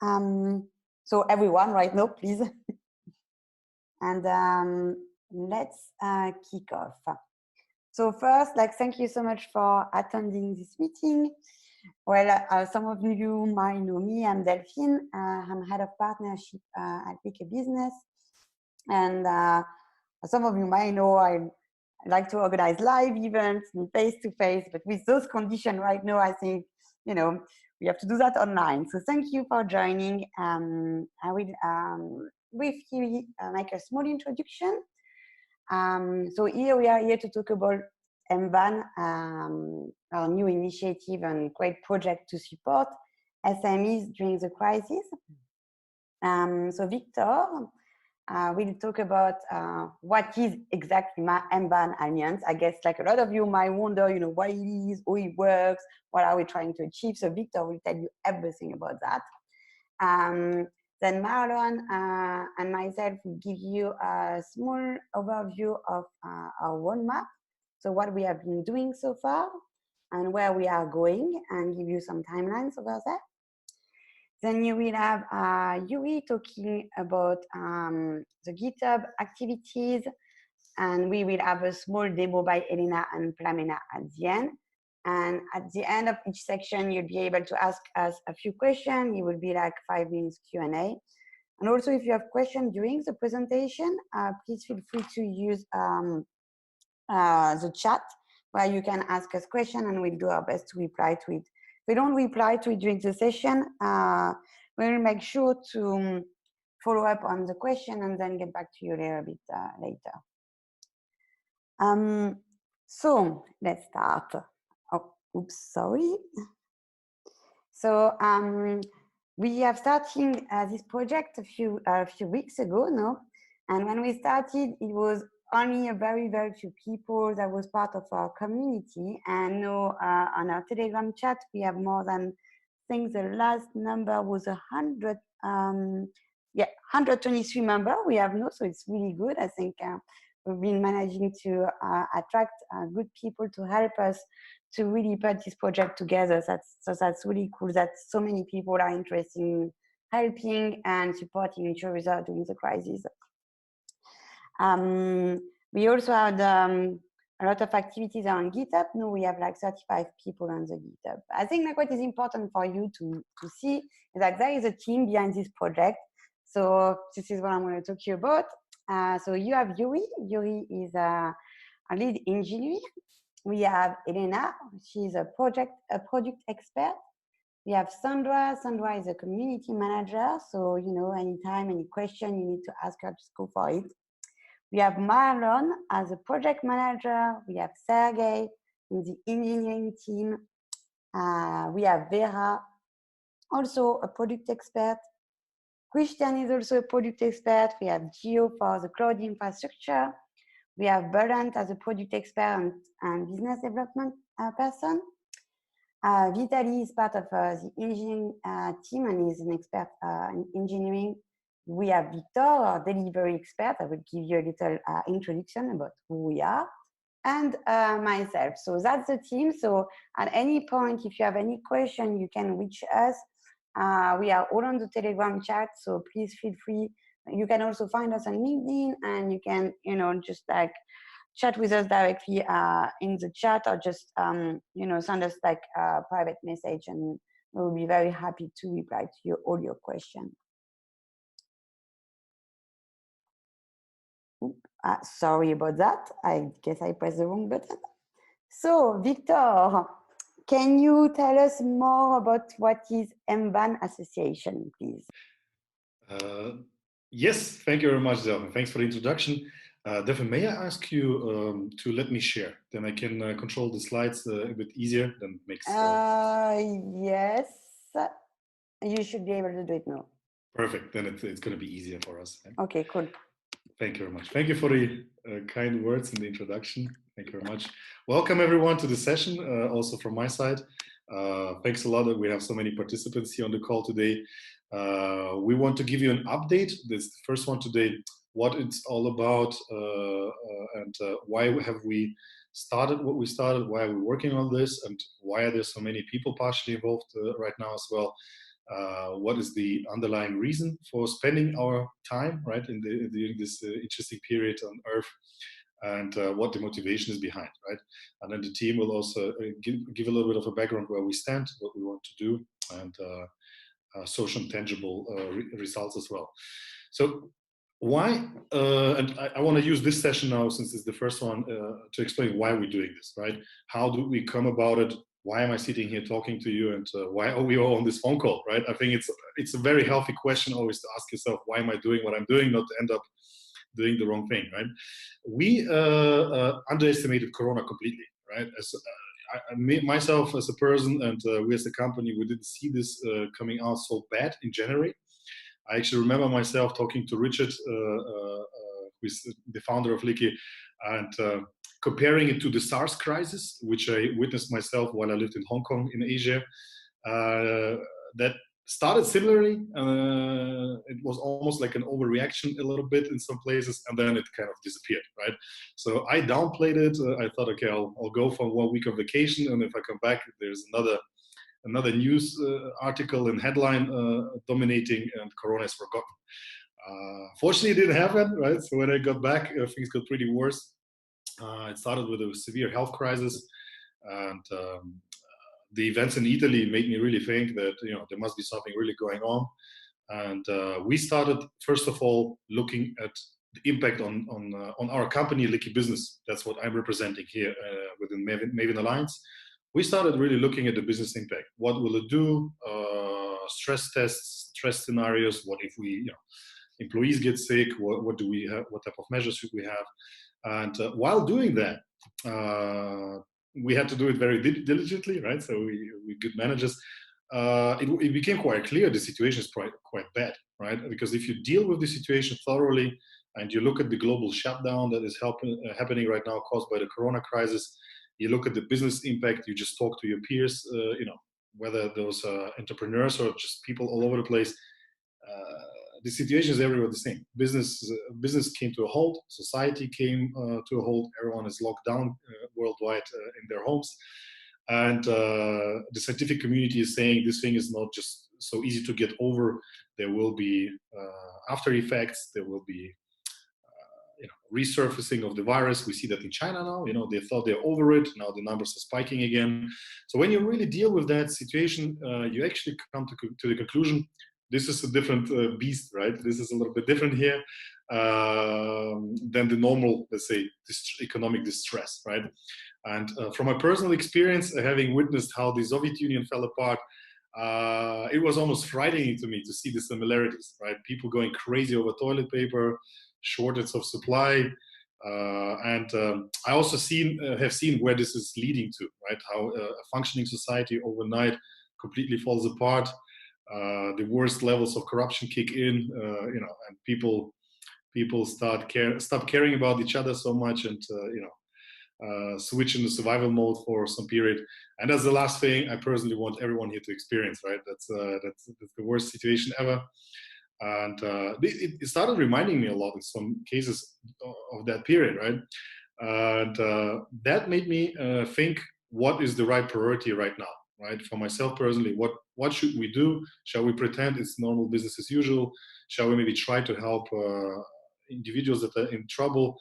So everyone right now, please. And let's kick off. So first, thank you so much for attending this meeting. Well, some of you might know me. I'm Delphine. I'm head of partnership at Wiki Business. And some of you might know I like to organize live events and face-to-face, but with those conditions right now, I think, we have to do that online. So thank you for joining. I will briefly make a small introduction. So here we are here to talk about MAVN, our new initiative and great project to support SMEs during the crisis. So Victor will talk about what is exactly MAVN Alliance. I guess a lot of you might wonder, what it is, how it works, what are we trying to achieve. So Victor will tell you everything about that. Then Marlon and myself will give you a small overview of our roadmap. So what we have been doing so far and where we are going, and give you some timelines over there. Then you will have Yuri talking about the GitHub activities, and we will have a small demo by Elena and Plamena at the end. And at the end of each section, you'll be able to ask us a few questions. It will be 5 minutes Q&A. And also, if you have questions during the presentation, please feel free to use the chat, where you can ask us questions and we'll do our best to reply to it. If we don't reply to it during the session, we'll make sure to follow up on the question and then get back to you a little bit later. So let's start. Oh, oops, sorry. So we have started this project a few weeks ago, no? And when we started, it was only a very, very few people that was part of our community. And now on our Telegram chat, we have more than, I think the last number was 123 members we have now, so it's really good. I think we've been managing to attract good people to help us to really put this project together. So that's really cool that so many people are interested in helping and supporting each other during the crisis. We also had a lot of activities on GitHub. Now we have 35 people on the GitHub. I think what is important for you to see is that there is a team behind this project. So this is what I'm going to talk to you about. So you have Yuri. Yuri is a lead engineer. We have Elena. She's a product expert. We have Sandra. Sandra is a community manager. So, anytime, any question you need to ask her, just go for it. We have Marlon as a project manager. We have Sergey in the engineering team. We have Vera, also a product expert. Christian is also a product expert. We have Gio for the cloud infrastructure. We have Berlant as a product expert and business development person. Vitaly is part of the engineering team and is an expert in engineering. We have Victor, our delivery expert. I will give you a little introduction about who we are, and myself. So that's the team. So at any point, if you have any question, you can reach us. We are all on the Telegram chat, so please feel free. You can also find us on LinkedIn, and you can, just chat with us directly in the chat, or just, send us a private message, and we'll be very happy to reply to all your questions. Sorry about that. I guess I pressed the wrong button. So, Victor, can you tell us more about what is MAVN Association, please? Yes, thank you very much, Delphine. Thanks for the introduction. Delphine, may I ask you to let me share? Then I can control the slides a bit easier. Then makes. Yes, you should be able to do it now. Perfect. Then it's going to be easier for us. Okay, cool. Thank you very much. Thank you for the kind words in the introduction. Thank you very much. Welcome everyone to the session, also from my side. Thanks a lot that we have so many participants here on the call today. We want to give you an update. This is the first one today, what it's all about, and why have we started what we started, why are we working on this, and why are there so many people partially involved right now as well. what is the underlying reason for spending our time, right, during this interesting period on Earth, and what the motivation is behind, right? And then the team will also give a little bit of a background where we stand, what we want to do, and social and tangible results as well. So why, and I want to use this session now, since it's the first one, to explain why we're doing this, right? How do we come about it? Why am I sitting here talking to you, and why are we all on this phone call, right? I think it's a very healthy question always to ask yourself, why am I doing what I'm doing, not to end up doing the wrong thing, right? We underestimated Corona completely, right? As myself as a person, and we as a company, we didn't see this coming out so bad in January. I actually remember myself talking to Richard, who is the founder of Licky, and comparing it to the SARS crisis, which I witnessed myself while I lived in Hong Kong in Asia. That started similarly. It was almost like an overreaction a little bit in some places, and then it kind of disappeared, right? So I downplayed it. I thought, okay, I'll go for 1 week of vacation, and if I come back, there's another news article and headline dominating, and Corona is forgotten. Fortunately, it didn't happen, right? So when I got back, things got pretty worse. It started with a severe health crisis, and the events in Italy made me really think that there must be something really going on. And we started, first of all, looking at the impact on our company, Licky Business. That's what I'm representing here within MAVN Alliance. We started really looking at the business impact. What will it do? Stress tests, stress scenarios. What if we, employees get sick? What do we have? What type of measures should we have? And while doing that, we had to do it very diligently, right? So we good managers. It became quite clear the situation is quite bad, right? Because if you deal with the situation thoroughly and you look at the global shutdown that is happening right now caused by the Corona crisis, you look at the business impact, you just talk to your peers, whether those entrepreneurs or just people all over the place, the situation is everywhere the same. Business came to a halt, society came to a halt, everyone is locked down worldwide in their homes. And the scientific community is saying this thing is not just so easy to get over. There will be after effects, there will be resurfacing of the virus. We see that in China now, they thought they're over it. Now the numbers are spiking again. So when you really deal with that situation, you actually come to the conclusion, this is a different beast, right? This is a little bit different here than the normal, let's say, economic distress, right? And from my personal experience, having witnessed how the Soviet Union fell apart, it was almost frightening to me to see the similarities, right? People going crazy over toilet paper, shortage of supply, and I also have seen where this is leading to, right? How a functioning society overnight completely falls apart. The worst levels of corruption kick in, and people stop caring about each other so much, and switch into survival mode for some period. And that's the last thing I personally want everyone here to experience, right? That's the worst situation ever. And it started reminding me a lot in some cases of that period, right? And that made me think, what is the right priority right now, right? For myself personally, what should we do? Shall we pretend it's normal business as usual? Shall we maybe try to help individuals that are in trouble?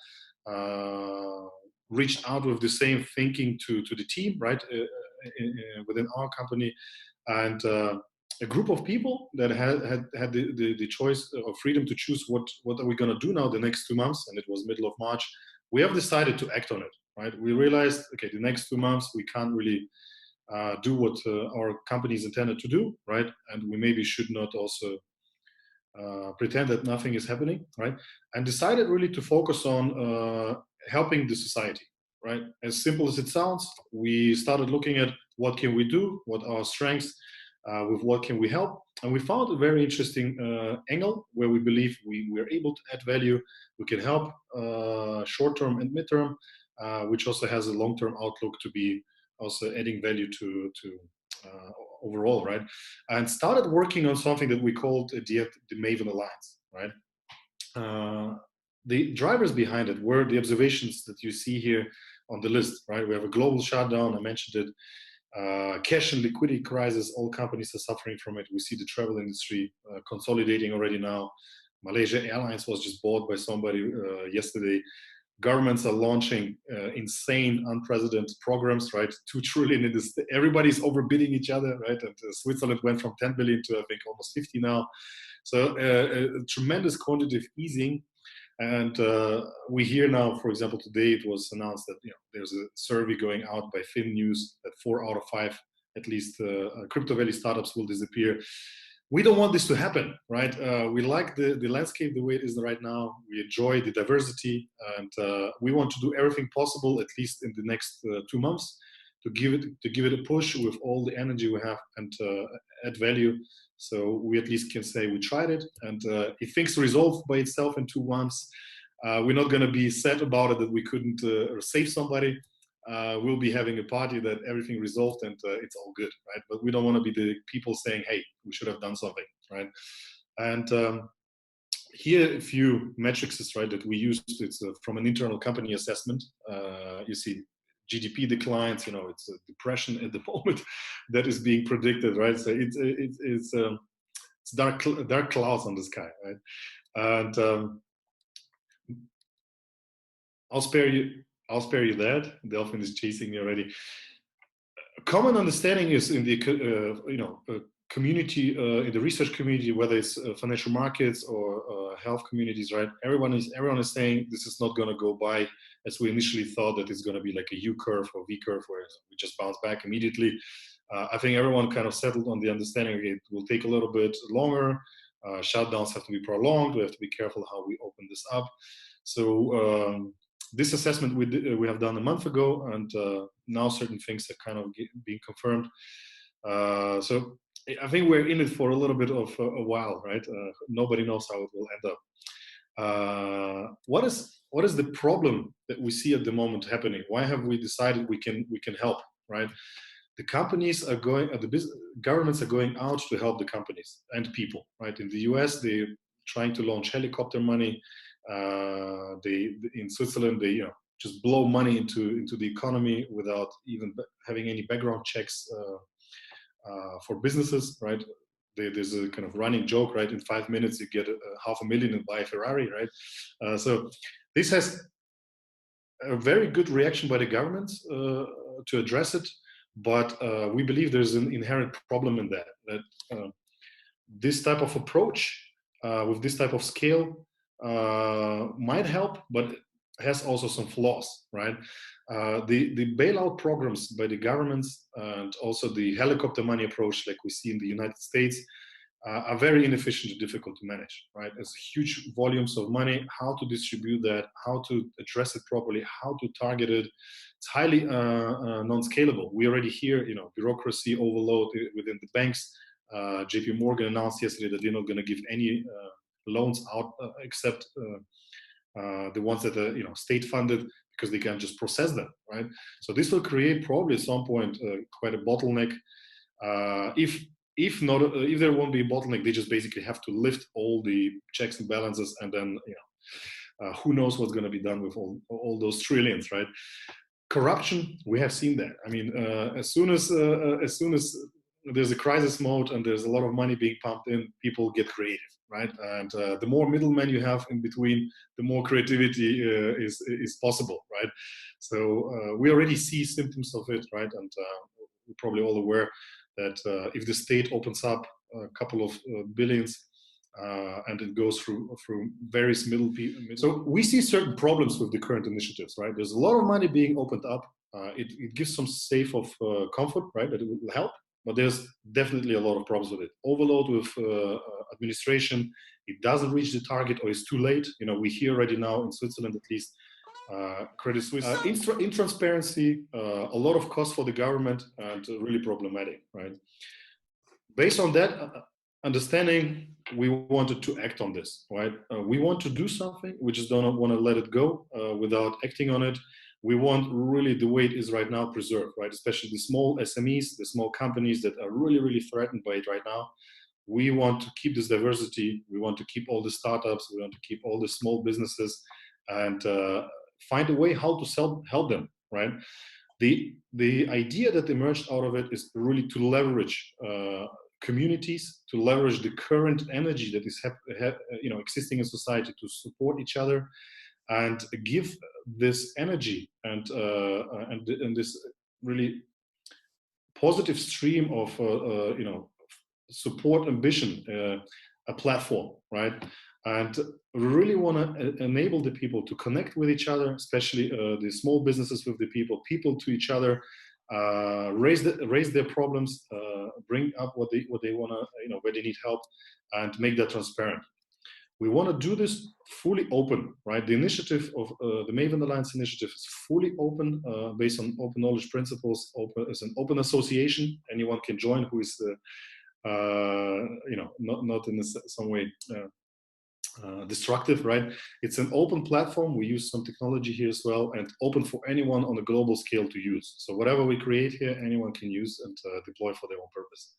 Reach out with the same thinking to the team, right? Within our company, and a group of people that had the choice of freedom to choose what are we going to do now the next 2 months, and it was middle of March. We have decided to act on it, right? We realized, okay, the next 2 months we can't really do what our company is intended to do, right? And we maybe should not also pretend that nothing is happening, right? And decided really to focus on helping the society, right? As simple as it sounds, we started looking at what can we do, what are our strengths, with what can we help, and we found a very interesting angle where we believe we are able to add value. We can help short-term and mid-term, which also has a long-term outlook to be also adding value to overall, right? And started working on something that we called the MAVN Alliance, right? The drivers behind it were the observations that you see here on the list, right? We have a global shutdown, I mentioned it. Cash and liquidity crisis, all companies are suffering from it. We see the travel industry consolidating already now. MAVN Alliance was just bought by somebody yesterday. Governments are launching insane, unprecedented programs, right? 2 trillion in this. Everybody's overbidding each other, right? And Switzerland went from 10 billion to, I think, almost 50 now. So a tremendous quantitative easing. And we hear now, for example, today it was announced that there's a survey going out by FinNews that 4 out of 5, at least, crypto valley startups will disappear. We don't want this to happen, right? We like the landscape the way it is right now. We enjoy the diversity, and we want to do everything possible, at least in the next 2 months, to give it a push with all the energy we have and add value. So we at least can say we tried it, and if things resolve by itself in 2 months, we're not going to be sad about it that we couldn't save somebody. We'll be having a party that everything resolved and it's all good, right? But we don't want to be the people saying, hey, we should have done something, right? And here a few metrics, right, that we used. It's from an internal company assessment. You see GDP declines, it's a depression at the moment that is being predicted, right? So it's dark clouds on the sky, right? And I'll spare you that. Delphin is chasing me already. A common understanding is in the community, in the research community, whether it's financial markets or health communities, right? Everyone is saying this is not going to go by as we initially thought, that it's going to be like a U curve or V curve, where we just bounce back immediately. I think everyone kind of settled on the understanding it will take a little bit longer. Shutdowns have to be prolonged. We have to be careful how we open this up. So this assessment we have done a month ago, and now certain things are kind of being confirmed. So I think we're in it for a little bit of a while, right? Nobody knows how it will end up. What is the problem that we see at the moment happening? Why have we decided we can help, right? The companies are going, governments are going out to help the companies and people, right? In the US, they're trying to launch helicopter money. In Switzerland, they just blow money into the economy without even having any background checks for businesses, right? There's a kind of running joke, right? In 5 minutes, you get $500,000 and buy a Ferrari, right? So this has a very good reaction by the government to address it, but we believe there's an inherent problem in that this type of approach with this type of scale might help, but has also some flaws, right? The bailout programs by the governments and also the helicopter money approach like we see in the United States are very inefficient and difficult to manage, right? There's huge volumes of money, how to distribute that, how to address it properly, how to target it. It's highly non-scalable. We already hear, bureaucracy overload within the banks. JP Morgan announced yesterday that they're not going to give any loans out except the ones that are state funded, because they can just process them, right? So this will create probably at some point quite a bottleneck. If there won't be a bottleneck, they just basically have to lift all the checks and balances, and then who knows what's going to be done with all those trillions, right? Corruption, we have seen that. I mean, as soon as there's a crisis mode and there's a lot of money being pumped in, people get creative, right? And the more middlemen you have in between, the more creativity is possible, right? So we already see symptoms of it, right? And we're probably all aware that if the state opens up a couple of billions and it goes through various middle people. So we see certain problems with the current initiatives, right? There's a lot of money being opened up. It gives some safe of comfort, right? That it will help. But there's definitely a lot of problems with it. Overload with administration. It doesn't reach the target, or it's too late. We hear already now in Switzerland, at least, Credit Suisse. Intransparency, a lot of cost for the government, and really problematic, right? Based on that understanding, we wanted to act on this, right? We want to do something. We just don't want to let it go without acting on it. We want really the way it is right now preserved, right? Especially the small SMEs, the small companies that are really, really threatened by it right now. We want to keep this diversity. We want to keep all the startups. We want to keep all the small businesses, and find a way how to help them, right? The idea that emerged out of it is really to leverage communities, to leverage the current energy that is existing in society to support each other, and give this energy and this really positive stream of support ambition a platform, right? And we really want to enable the people to connect with each other, especially the small businesses with the people to each other, raise their problems, bring up what they want to, where they need help, and make that transparent. We want to do this fully open, right? The initiative of the MAVN Alliance initiative is fully open, based on open knowledge principles. It's an open association. Anyone can join who is, not in some way destructive, right? It's an open platform. We use some technology here as well, and open for anyone on a global scale to use. So whatever we create here, anyone can use and deploy for their own purpose.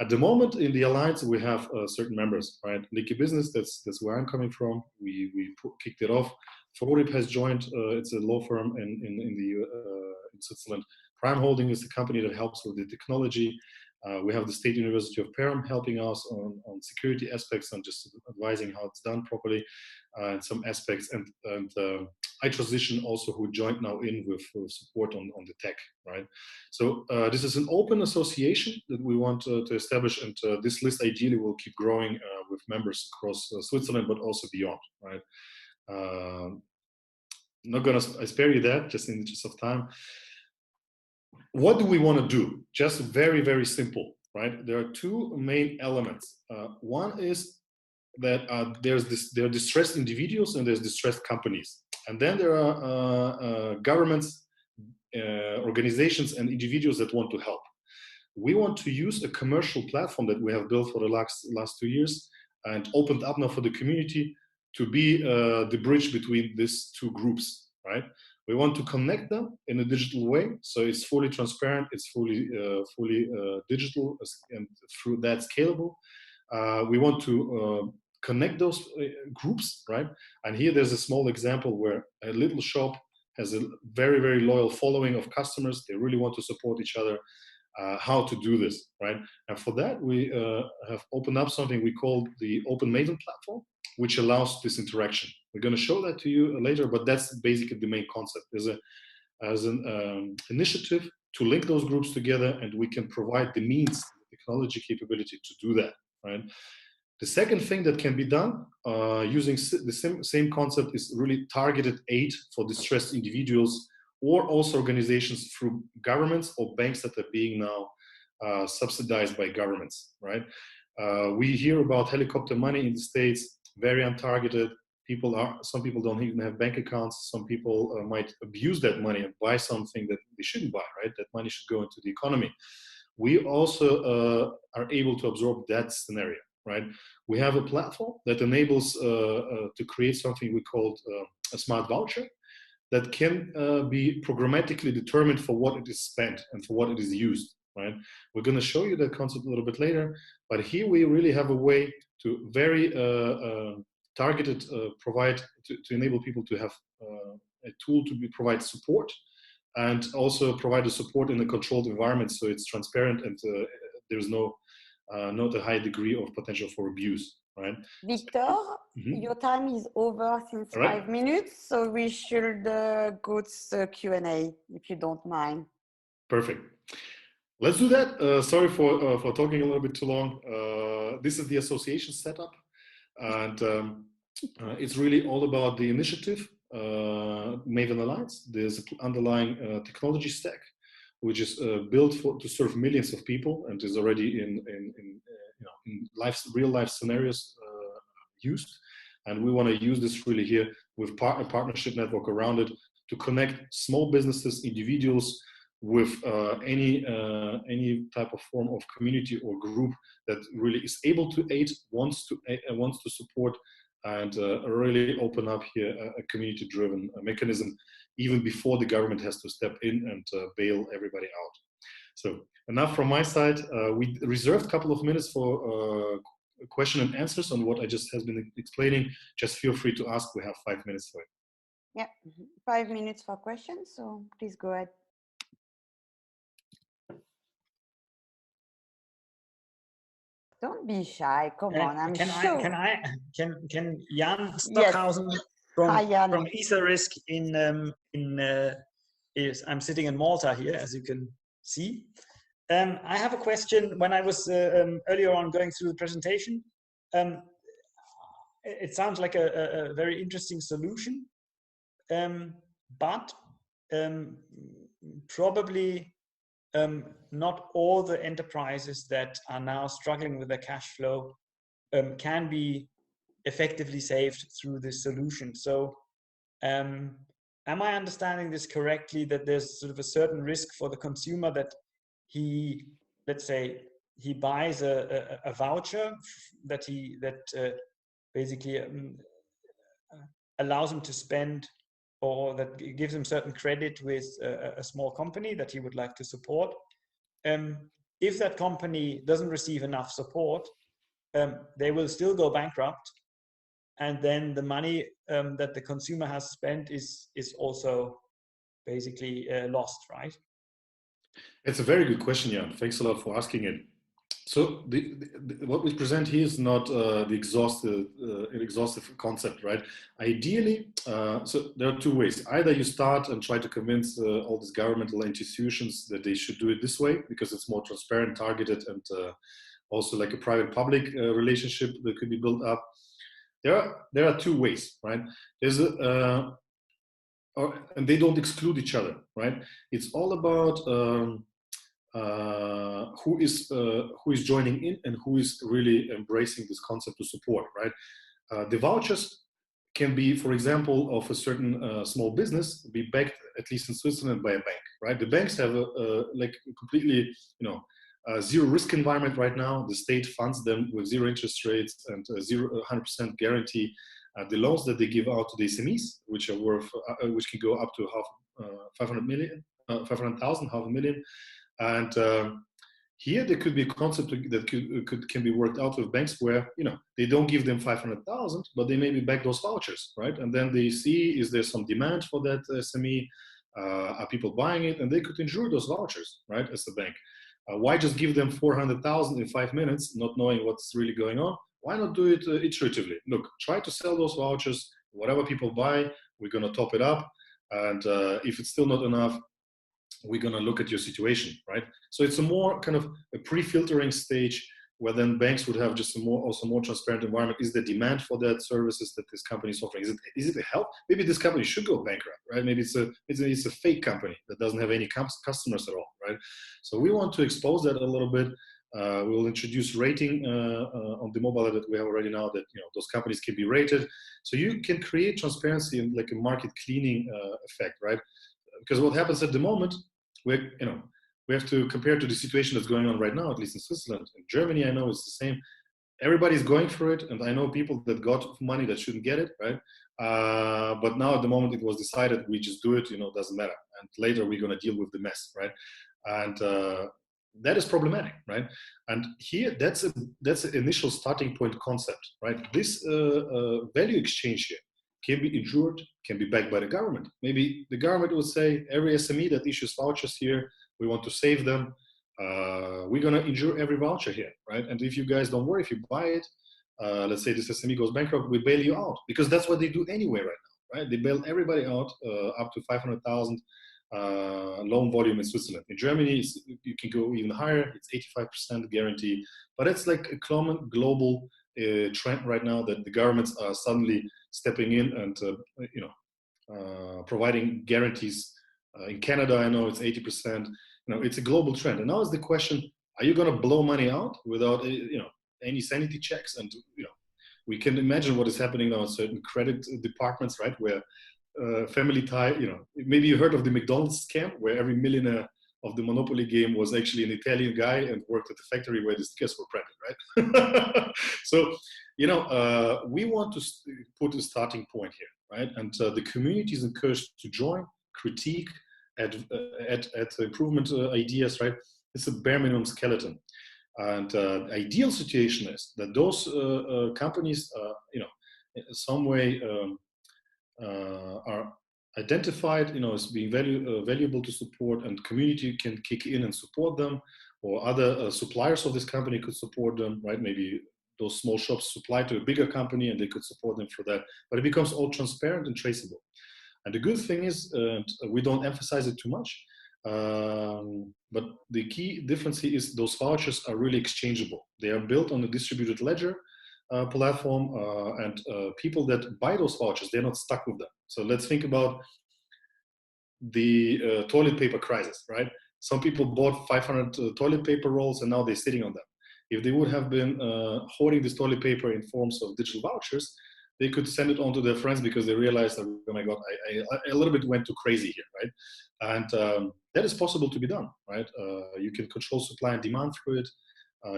At the moment in the Alliance, we have certain members, right? Licky Business, that's where I'm coming from. We kicked it off. Florip has joined. It's a law firm in Switzerland. Prime Holding is the company that helps with the technology. We have the State University of Perm helping us on security aspects and just advising how it's done properly, and some aspects. And iTransition also, who joined now in with support on the tech, right? So this is an open association that we want to establish, and this list ideally will keep growing with members across Switzerland, but also beyond, right? Not gonna spare you that, just in the interest of time. What do we want to do? Just very, very simple, right? There are two main elements. One is that there are distressed individuals and there's distressed companies. And then there are governments, organizations, and individuals that want to help. We want to use a commercial platform that we have built for the last 2 years and opened up now for the community to be the bridge between these two groups, right? We want to connect them in a digital way, so it's fully transparent, it's fully digital, and through that scalable. We want to connect those groups, right? And here there's a small example where a little shop has a very, very loyal following of customers. They really want to support each other. How to do this, right? And for that, we have opened up something we call the Open Maven platform, which allows this interaction. We're going to show that to you later, but that's basically the main concept. As an initiative to link those groups together, and we can provide the means, the technology capability to do that, right? The second thing that can be done using the same concept is really targeted aid for distressed individuals, or also organizations through governments or banks that are being now subsidized by governments, right? We hear about helicopter money in the States, very untargeted. Some people don't even have bank accounts. Some people might abuse that money and buy something that they shouldn't buy, right? That money should go into the economy. We also are able to absorb that scenario, right? We have a platform that enables to create something we call a smart voucher that can be programmatically determined for what it is spent and for what it is used, right? We're going to show you that concept a little bit later, but here we really have a way to very targeted provide to enable people to have a tool to provide support, and also provide the support in a controlled environment, so it's transparent and there's not a high degree of potential for abuse, right? Victor, your time is over since 5 minutes, so we should go to the Q&A, if you don't mind. Perfect. Let's do that. Sorry for talking a little bit too long. This is the association setup, and it's really all about the initiative, MAVN Alliance. There's an underlying technology stack, which is built to serve millions of people, and is already in real life scenarios used. And we want to use this really here with a partnership network around it to connect small businesses, individuals, with any type of form of community or group that really is able to aid, wants to support, and really open up here a community-driven mechanism, even before the government has to step in and bail everybody out. So enough from my side. We reserved a couple of minutes for question and answers on what I just has been explaining. Just feel free to ask. We have 5 minutes for it. Yeah, 5 minutes for questions, so please go ahead. Don't be shy. Come on, I'm sure. Can Jan Yes. Stockhausen Hi, Jan. from Ether Risk I'm sitting in Malta here, as you can see. I have a question. When I was earlier on going through the presentation, it sounds like a very interesting solution, but probably not all the enterprises that are now struggling with their cash flow can be effectively saved through this solution. So am I understanding this correctly, that there's sort of a certain risk for the consumer that he, let's say, he buys a voucher that basically allows him to spend, or that gives him certain credit with a small company that he would like to support. If that company doesn't receive enough support, they will still go bankrupt, and then the money that the consumer has spent is also basically lost, right? It's a very good question, Jan. Thanks a lot for asking it. So what we present here is not the exhaustive concept, right? Ideally, so there are two ways. Either you start and try to convince all these governmental institutions that they should do it this way because it's more transparent, targeted, and also like a private-public relationship that could be built up. There are two ways, right? There's and they don't exclude each other, right? It's all about who is joining in and who is really embracing this concept to support, right? The vouchers can be, for example, of a certain small business, be backed, at least in Switzerland, by a bank, right? The banks have like completely, zero risk environment right now. The state funds them with zero interest rates and 100% guarantee. The loans that they give out to the SMEs, which are worth, which can go up to 500,000, half a million. And here there could be a concept that can be worked out with banks where, they don't give them 500,000, but they maybe back those vouchers, right? And then they see, is there some demand for that SME? Are people buying it? And they could insure those vouchers, right, as a bank. Why just give them 400,000 in 5 minutes, not knowing what's really going on? Why not do it iteratively? Look, try to sell those vouchers. Whatever people buy, we're going to top it up. And if it's still not enough, we're going to look at your situation, right? So it's a more kind of a pre-filtering stage where then banks would have just a more transparent environment. Is there demand for that services that this company is offering? Is it a help? Maybe this company should go bankrupt, right? Maybe it's a fake company that doesn't have any customers at all, right? So we want to expose that a little bit. We will introduce rating on the mobile that we have already now, that those companies can be rated. So you can create transparency and like a market cleaning effect, right? Because what happens at the moment, we have to compare to the situation that's going on right now, at least in Switzerland. In Germany, I know it's the same. Everybody's going for it, and I know people that got money that shouldn't get it, right? But now at the moment it was decided we just do it, doesn't matter. And later we're going to deal with the mess, right? And that is problematic, right? And here, that's an initial starting point concept, right? This value exchange here can be insured, can be backed by the government. Maybe the government would say, every SME that issues vouchers here, we want to save them. We're going to insure every voucher here, right? And if you guys don't worry, if you buy it, let's say this SME goes bankrupt, we bail you out, because that's what they do anyway right now, right? They bail everybody out up to 500,000 loan volume in Switzerland. In Germany, you can go even higher. It's 85% guarantee, but it's like a common global trend right now that the governments are suddenly stepping in and providing guarantees. In Canada, I know it's 80%. It's a global trend. And now is the question: are you going to blow money out without any sanity checks? And we can imagine what is happening now in certain credit departments, right, where family tie. Maybe you heard of the McDonald's scam, where every millionaire of the Monopoly game was actually an Italian guy and worked at the factory where the stickers were printed, right? So, we want to put a starting point here, right? And the community is encouraged to join, critique, add improvement ideas, right? It's a bare minimum skeleton. And the ideal situation is that those companies, in some way are identified, as being valuable to support, and community can kick in and support them. or other suppliers of this company could support them, right? Maybe those small shops supply to a bigger company and they could support them for that. But it becomes all transparent and traceable. And the good thing is, we don't emphasize it too much, but the key difference here is those vouchers are really exchangeable. They are built on a distributed ledger platform, and people that buy those vouchers, they're not stuck with them. So let's think about the toilet paper crisis, right? Some people bought 500 toilet paper rolls and now they're sitting on them. If they would have been hoarding this toilet paper in forms of digital vouchers, they could send it on to their friends because they realized, oh my God, I a little bit went too crazy here, right? And that is possible to be done, right? You can control supply and demand through it.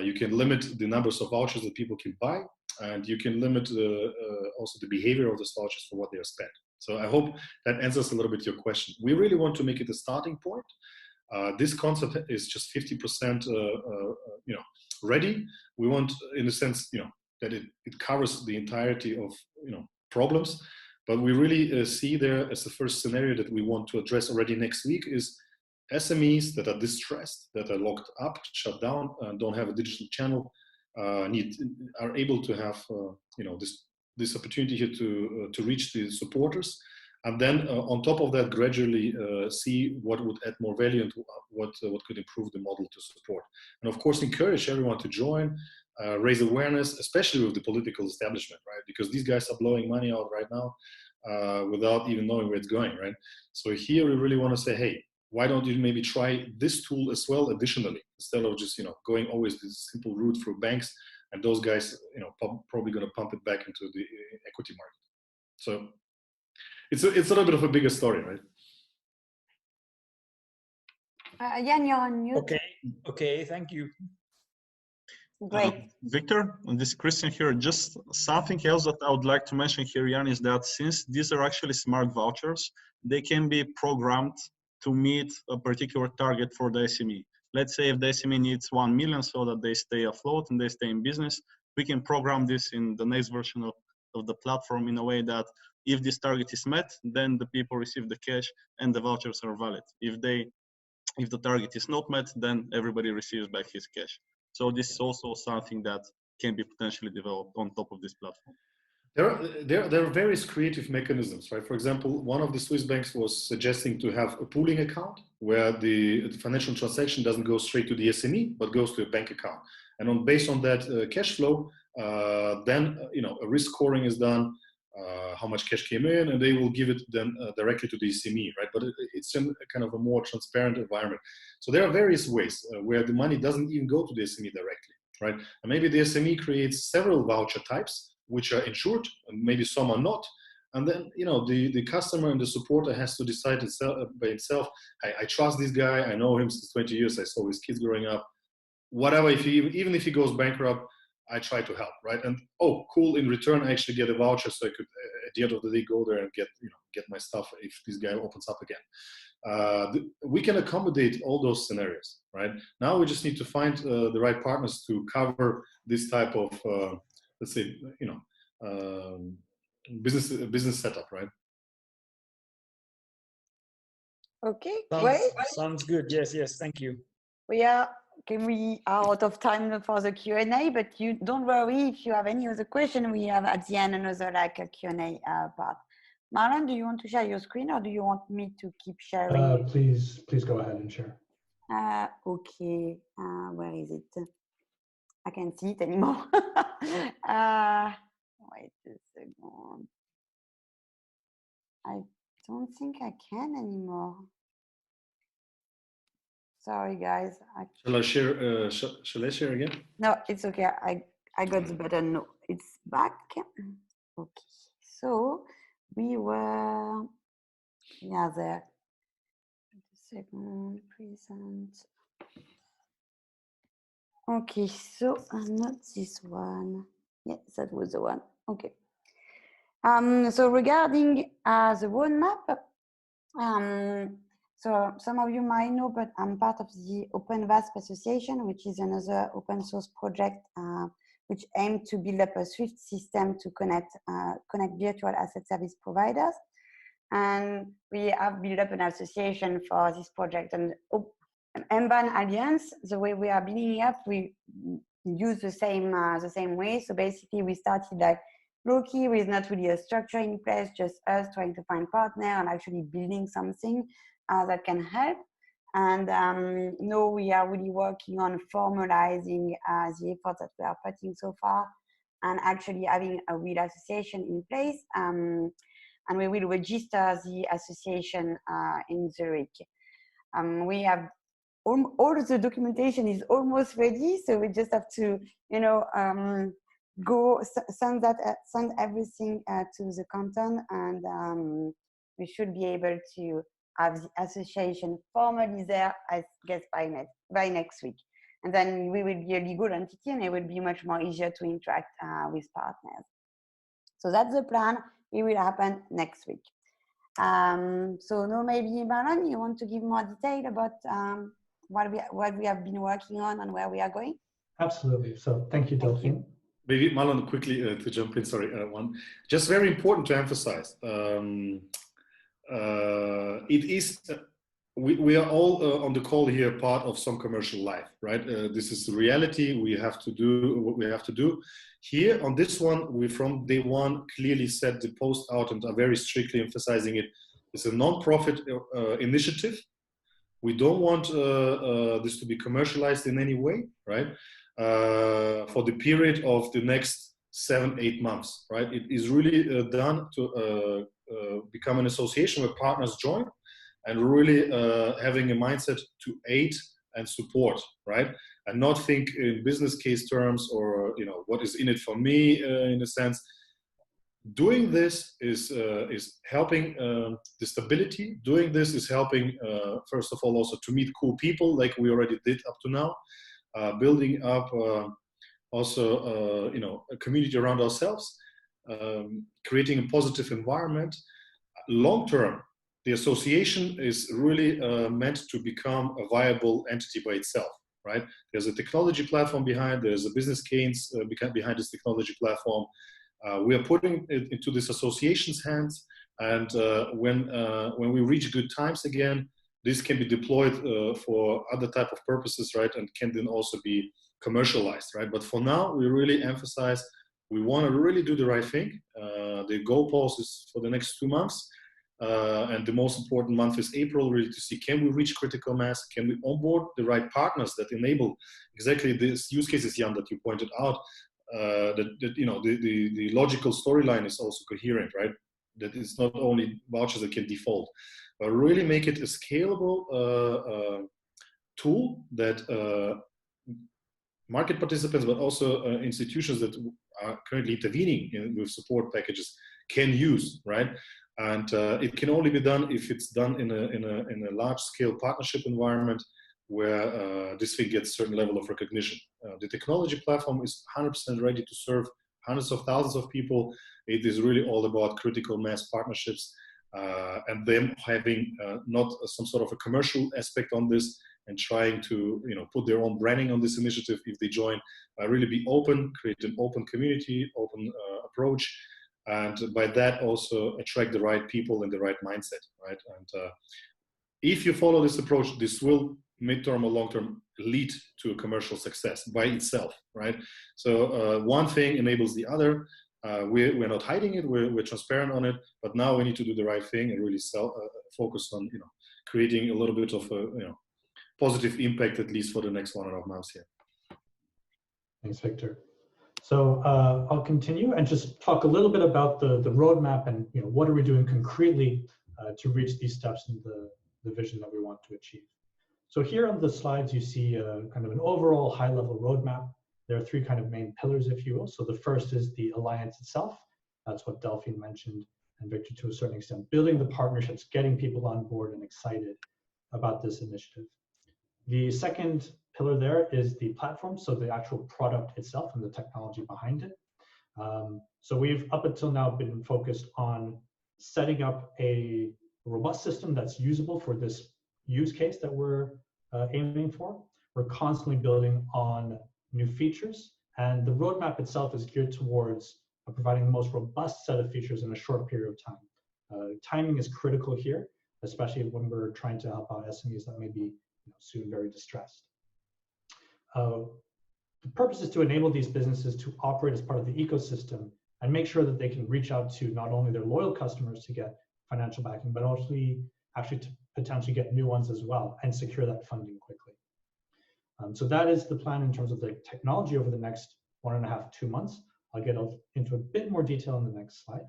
You can limit the numbers of vouchers that people can buy, and you can limit also the behavior of those vouchers for what they are spent. So I hope that answers a little bit your question. We really want to make it a starting point. This concept is just 50% ready. We want, in a sense, that it covers the entirety of problems, but we really see there as the first scenario that we want to address already next week is SMEs that are distressed, that are locked up, shut down, and don't have a digital channel, are able to have this opportunity here to reach the supporters, and then on top of that, gradually see what would add more value and what could improve the model to support. And of course, encourage everyone to join, raise awareness, especially with the political establishment, right? Because these guys are blowing money out right now without even knowing where it's going, right? So here we really want to say, hey, why don't you maybe try this tool as well additionally, instead of just litgoing this simple route through banks, and those guys probably going to pump it back into the equity market. So it's a little bit of a bigger story, right? Jan, you're on mute. Okay, thank you. Great. Victor, this is Christian here. Just something else that I would like to mention here, Jan, is that since these are actually smart vouchers, they can be programmed to meet a particular target for the SME. Let's say if the SME needs 1 million so that they stay afloat and they stay in business, we can program this in the next version of the platform in a way that if this target is met, then the people receive the cash and the vouchers are valid. If the target is not met, then everybody receives back his cash. So this is also something that can be potentially developed on top of this platform. There are various creative mechanisms, right? For example, one of the Swiss banks was suggesting to have a pooling account where the financial transaction doesn't go straight to the SME, but goes to a bank account. And based on that cash flow, then a risk scoring is done, how much cash came in, and they will give it then directly to the SME, right? But it's in a kind of a more transparent environment. So there are various ways where the money doesn't even go to the SME directly, right? And maybe the SME creates several voucher types which are insured, and maybe some are not. And then, the customer and the supporter has to decide by himself, I trust this guy, I know him since 20 years, I saw his kids growing up, whatever, even if he goes bankrupt, I try to help, right? And oh, cool, in return, I actually get a voucher so I could, at the end of the day, go there and get my stuff if this guy opens up again. We can accommodate all those scenarios, right? Now we just need to find the right partners to cover this type of, let's say, business setup, right? Okay, great. Sounds good. Yes, thank you. We are out of time for the Q&A, but you don't worry if you have any other question. We have at the end another a Q&A part. Marlon, do you want to share your screen or do you want me to keep sharing? Please go ahead and share. Okay, where is it? I can't see it anymore. Wait a second. I don't think I can anymore. Sorry, guys. Shall I share? Shall I share again? No, it's okay. I got the button. No, it's back. Okay. So we were, there. Wait a second. Present. Okay. So not this one. Yes, that was the one. Okay. So regarding the roadmap. So some of you might know, but I'm part of the Open VASP Association, which is another open source project which aims to build up a Swift system to connect virtual asset service providers. And we have built up an association for this project. And MAVN Alliance, the way we are building up, we use the same way. So basically, we started like low-key with not really a structure in place, just us trying to find partner and actually building something that can help. And now we are really working on formalizing the efforts that we are putting so far, and actually having a real association in place. And we will register the association in Zurich. We have all the documentation is almost ready, so we just have to, go send everything to the canton, and we should be able to have the association formally there, I guess, by next week. And then we will be a legal entity, and it will be much more easier to interact with partners. So that's the plan. It will happen next week. So now maybe Marlon, you want to give more detail about what we have been working on and where we are going? Absolutely. So thank you, Delphine. Maybe Marlon, quickly to jump in, sorry, one. Just very important to emphasize. It is, we are all on the call here part of some commercial life, right? This is the reality. We have to do what we have to do. Here on this one, we from day one clearly set the post out and are very strictly emphasizing it. It's a non-profit initiative. We don't want this to be commercialized in any way, right? For the period of the next 7-8 months, right? It is really done to become an association where partners join, and really having a mindset to aid and support, right? And not think in business case terms or what is in it for me in a sense. Doing this is helping the stability. Doing this is helping, first of all, also to meet cool people like we already did up to now. Building up also a community around ourselves, creating a positive environment. Long term, the association is really meant to become a viable entity by itself, right? There's a technology platform behind, there's a business case behind this technology platform. We are putting it into this association's hands, and when we reach good times again, this can be deployed for other type of purposes, right? And can then also be commercialized, right? But for now, we really emphasize we want to really do the right thing. The goalpost is for the next 2 months. And the most important month is April, really to see, can we reach critical mass? Can we onboard the right partners that enable exactly these use cases, Jan, that you pointed out? The logical storyline is also coherent, right? That it's not only vouchers that can default, but really make it a scalable tool that market participants, but also institutions that are currently intervening with support packages can use, right? And it can only be done if it's done in a large-scale partnership environment where this thing gets a certain level of recognition. The technology platform is 100% ready to serve hundreds of thousands of people. It is really all about critical mass partnerships and them having not some sort of a commercial aspect on this and trying to put their own branding on this initiative if they join. Really be open, create an open community, open approach, and by that also attract the right people and the right mindset, right? And if you follow this approach, this will mid-term or long-term lead to a commercial success by itself, right? So one thing enables the other. We're not hiding it, we're transparent on it, but now we need to do the right thing and really focus on creating a little bit of a positive impact, at least for the next 1.5 months here. Thanks, Victor. So I'll continue and just talk a little bit about the roadmap and what are we doing concretely to reach these steps in the vision that we want to achieve. So here on the slides, you see kind of an overall high-level roadmap. There are 3 kind of main pillars, if you will. So the first is the alliance itself. That's what Delphine mentioned, and Victor to a certain extent, building the partnerships, getting people on board and excited about this initiative. The second pillar there is the platform, so the actual product itself and the technology behind it. So we've up until now been focused on setting up a robust system that's usable for this use case that we're aiming for. We're constantly building on new features, and the roadmap itself is geared towards providing the most robust set of features in a short period of time. Timing is critical here, especially when we're trying to help out SMEs that may be soon very distressed. The purpose is to enable these businesses to operate as part of the ecosystem and make sure that they can reach out to not only their loyal customers to get financial backing, but also actually to potentially get new ones as well and secure that funding quickly. So that is the plan in terms of the technology over the next 1.5 to 2 months. I'll get into a bit more detail in the next slide.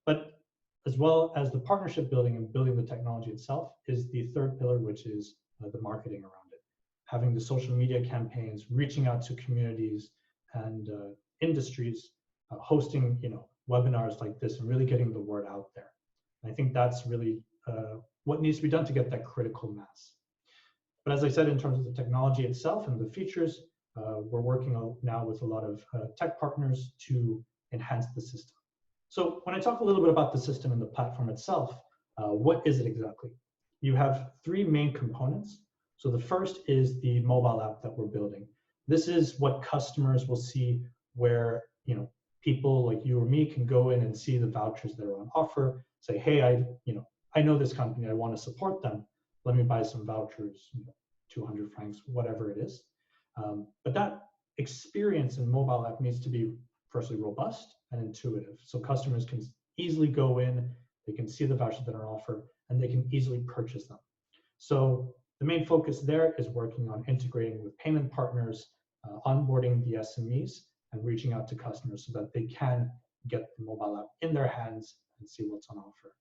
But as well as the partnership building and building the technology itself is the third pillar, which is the marketing around it. Having the social media campaigns, reaching out to communities and industries, hosting webinars like this and really getting the word out there. And I think that's really what needs to be done to get that critical mass. But as I said, in terms of the technology itself and the features, we're working now with a lot of tech partners to enhance the system. So when I talk a little bit about the system and the platform itself, what is it exactly? You have 3 main components. So the first is the mobile app that we're building. This is what customers will see where people like you or me can go in and see the vouchers that are on offer, say, hey, I know this company, I want to support them. Let me buy some vouchers, 200 francs, whatever it is. But that experience in mobile app needs to be firstly robust and intuitive. So customers can easily go in, they can see the vouchers that are on offer, and they can easily purchase them. So the main focus there is working on integrating with payment partners, onboarding the SMEs, and reaching out to customers so that they can get the mobile app in their hands and see what's on offer.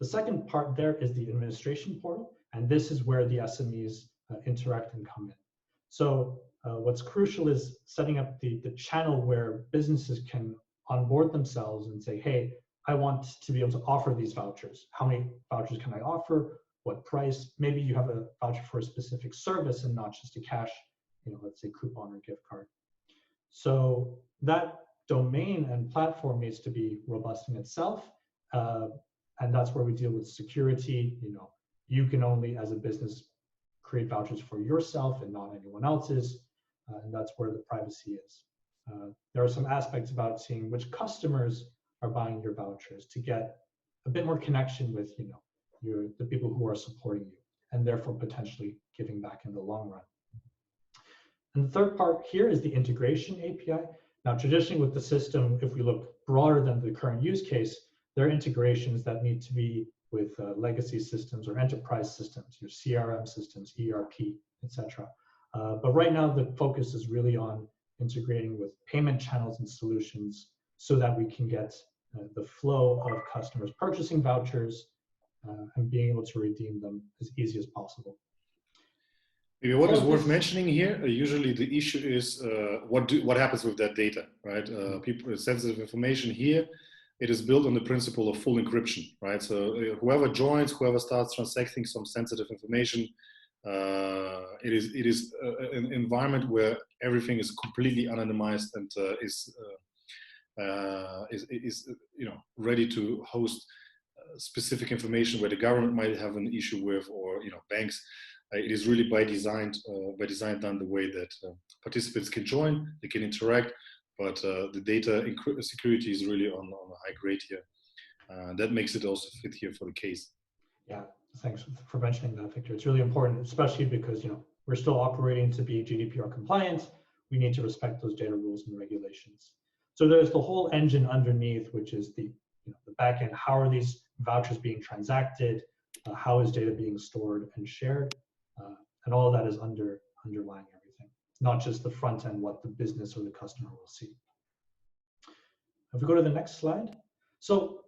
The second part there is the administration portal, and this is where the SMEs interact and come in. So what's crucial is setting up the channel where businesses can onboard themselves and say, hey, I want to be able to offer these vouchers. How many vouchers can I offer? What price? Maybe you have a voucher for a specific service and not just a cash, let's say coupon or gift card. So that domain and platform needs to be robust in itself. And that's where we deal with security. You can only, as a business, create vouchers for yourself and not anyone else's. And that's where the privacy is. There are some aspects about seeing which customers are buying your vouchers to get a bit more connection with, the people who are supporting you and therefore potentially giving back in the long run. And the third part here is the integration API. Now, traditionally with the system, if we look broader than the current use case, there are integrations that need to be with legacy systems or enterprise systems, your CRM systems, ERP, etc. But right now, the focus is really on integrating with payment channels and solutions so that we can get the flow of customers purchasing vouchers and being able to redeem them as easy as possible. Maybe what is worth mentioning here, usually the issue is what happens with that data, right? Sensitive information here, it is built on the principle of full encryption, right? So whoever joins, whoever starts transacting some sensitive information, it is an environment where everything is completely anonymized and is ready to host specific information where the government might have an issue with, or banks. It is really by design done the way that participants can join, they can interact, but the data security is really on a high grade here. That makes it also fit here for the case. Yeah, thanks for mentioning that, Victor. It's really important, especially because we're still operating to be GDPR compliant. We need to respect those data rules and regulations. So there's the whole engine underneath, which is the back end. How are these vouchers being transacted? How is data being stored and shared? And all of that is underlying everything, not just the front end, what the business or the customer will see. If we go to the next slide. So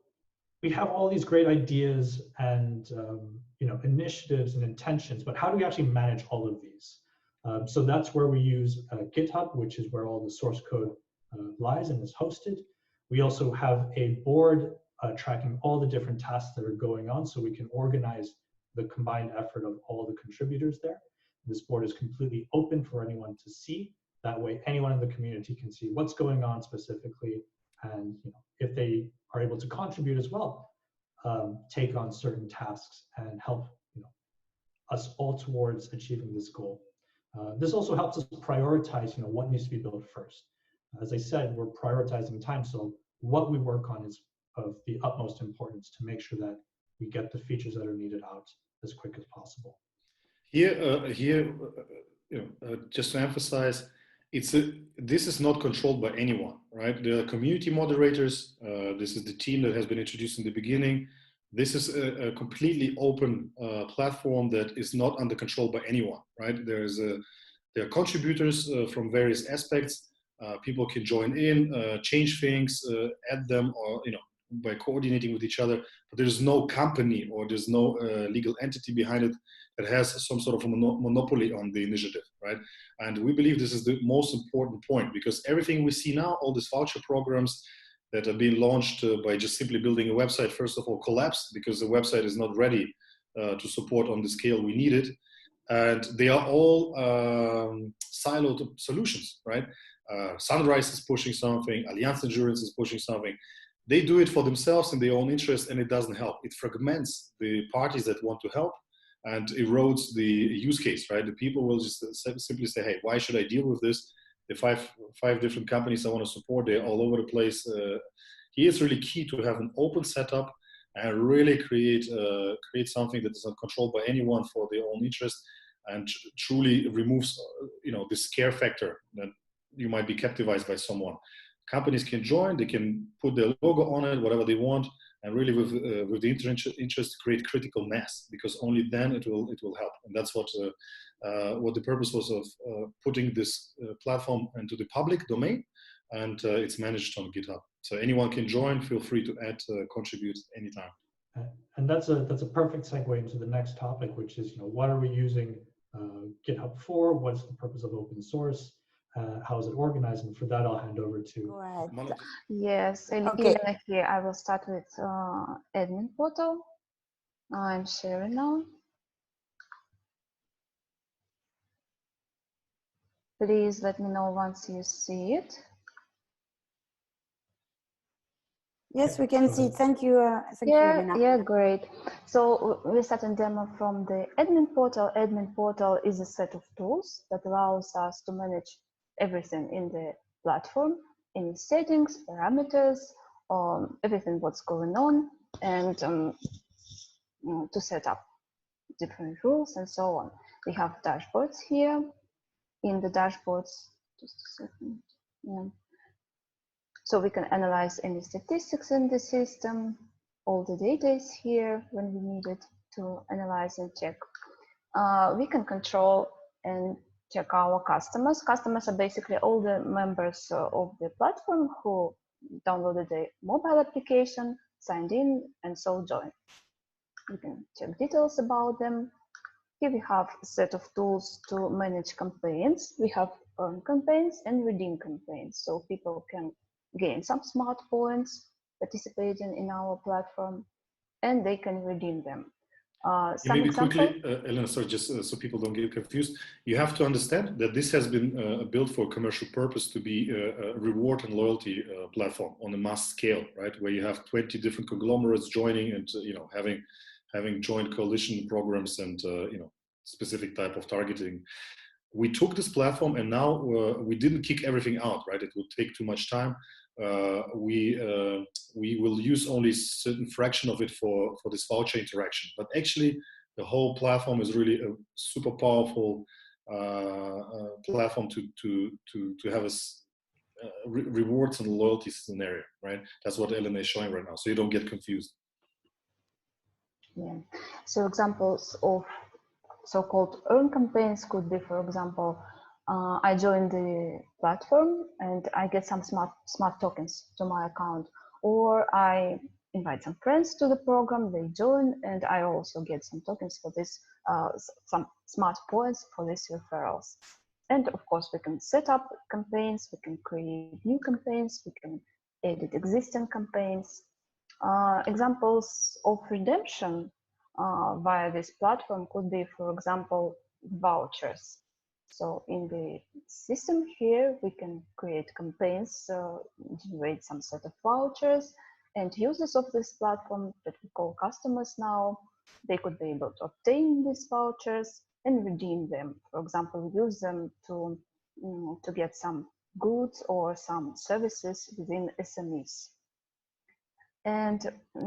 we have all these great ideas and initiatives and intentions, but how do we actually manage all of these? So that's where we use Github, which is where all the source code lies and is hosted. We also have a board tracking all the different tasks that are going on, so we can organize the combined effort of all the contributors there. This board is completely open for anyone to see. That way, anyone in the community can see what's going on specifically, and if they are able to contribute as well, take on certain tasks and help us all towards achieving this goal. This also helps us prioritize what needs to be built first. As I said, we're prioritizing time, so what we work on is of the utmost importance to make sure that we get the features that are needed out as quick as possible. Here, just to emphasize, this is not controlled by anyone, right? The community moderators. This is the team that has been introduced in the beginning. This is a completely open platform that is not under control by anyone, right? There are contributors from various aspects. People can join in, change things, add them, or by coordinating with each other. But there's no company or there's no legal entity behind it that has some sort of a monopoly on the initiative, right? And we believe this is the most important point, because everything we see now, all these voucher programs that are being launched by just simply building a website, first of all, collapsed because the website is not ready to support on the scale we need it. And they are all siloed solutions, right? Sunrise is pushing something, Alliance Endurance is pushing something. They do it for themselves in their own interest, and it doesn't help. It fragments the parties that want to help and erodes the use case, right? The people will just simply say, hey, why should I deal with this? The five different companies I want to support, they're all over the place. Here it's really key to have an open setup and really create something that is not controlled by anyone for their own interest, and truly removes the scare factor that you might be captivated by someone. Companies can join, they can put their logo on it, whatever they want, and really with the interest create critical mass, because only then it will help. And that's what the purpose was of putting this platform into the public domain, and it's managed on GitHub. So anyone can join. Feel free to add, contribute anytime. And that's a perfect segue into the next topic, which is what are we using GitHub for? What's the purpose of open source? How is it organized? And for that, I'll hand over to. Yes, Okay. Elena here. I will start with admin portal. I'm sharing now. Please let me know once you see it. Yes, we can see it. Thank you. Thank you, Elena. Yeah, great. So we start a demo from the admin portal. Admin portal is a set of tools that allows us to manage everything in the platform, any settings, parameters, everything what's going on, and to set up different rules and so on. We have dashboards here. In the dashboards, just a second. Yeah. So we can analyze any statistics in the system. All the data is here when we need it to analyze and check. We can control and check our customers. Customers are basically all the members of the platform who downloaded the mobile application, signed in, and so joined. We can check details about them. Here we have a set of tools to manage campaigns. We have earn campaigns and redeem campaigns, so people can gain some smart points participating in our platform, and they can redeem them. Maybe quickly, Elena, sorry, just so people don't get confused, you have to understand that this has been built for commercial purpose to be a reward and loyalty platform on a mass scale, right? Where you have 20 different conglomerates joining and having joint coalition programs and specific type of targeting. We took this platform and now we didn't kick everything out, right? It would take too much time. We will use only a certain fraction of it for this voucher interaction, but actually the whole platform is really a super powerful platform to have a rewards and loyalty scenario, right? That's what Elena is showing right now, so you don't get confused. Yeah. So examples of so-called earn campaigns could be, for example, I join the platform and I get some smart tokens to my account, or I invite some friends to the program, they join, and I also get some tokens for this, some smart points for these referrals. And of course, we can set up campaigns, we can create new campaigns, we can edit existing campaigns. Examples of redemption via this platform could be, for example, vouchers. So in the system here, we can create campaigns, generate some set of vouchers, and users of this platform that we call customers now, they could be able to obtain these vouchers and redeem them. For example, use them to get some goods or some services within SMEs. And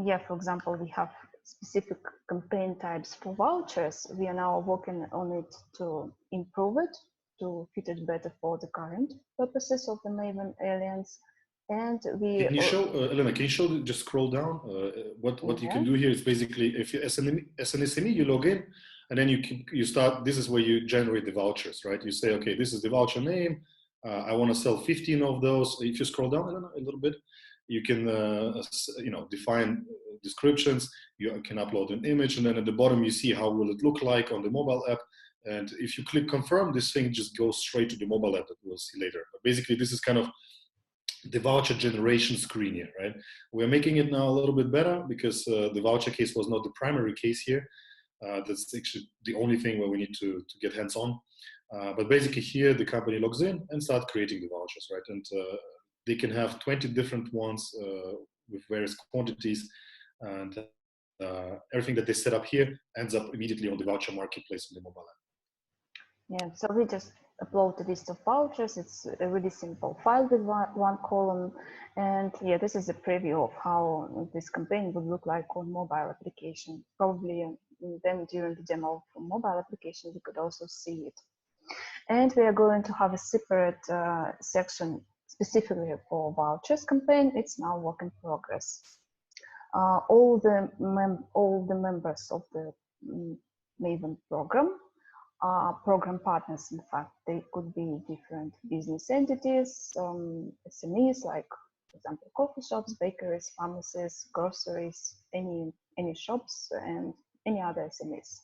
yeah, for example, we have specific campaign types for vouchers. We are now working on it to improve it, to fit it better for the current purposes of the MAVN Alliance. And we can you show Elena? Can you show? Just scroll down. What you can do here is basically, if you as an SME, you log in, and then you start. This is where you generate the vouchers, right? You say, okay, this is the voucher name. I want to sell 15 of those. If you scroll down, Elena, a little bit, you can define descriptions. You can upload an image, and then at the bottom you see how will it look like on the mobile app. And if you click confirm, this thing just goes straight to the mobile app that we'll see later. But basically, this is kind of the voucher generation screen here, right? We're making it now a little bit better because the voucher case was not the primary case here. That's actually the only thing where we need to get hands-on. But basically here, the company logs in and start creating the vouchers, right? And they can have 20 different ones with various quantities, and everything that they set up here ends up immediately on the voucher marketplace on the mobile app. Yeah, so we just upload a list of vouchers. It's a really simple file with one column. And yeah, this is a preview of how this campaign would look like on mobile application. Probably then during the demo for mobile application, we could also see it. And we are going to have a separate section specifically for vouchers campaign. It's now work in progress. All the members of the MAVN program are program partners. In fact, they could be different business entities, SMEs, like, for example, coffee shops, bakeries, pharmacies, groceries, any shops, and any other SMEs.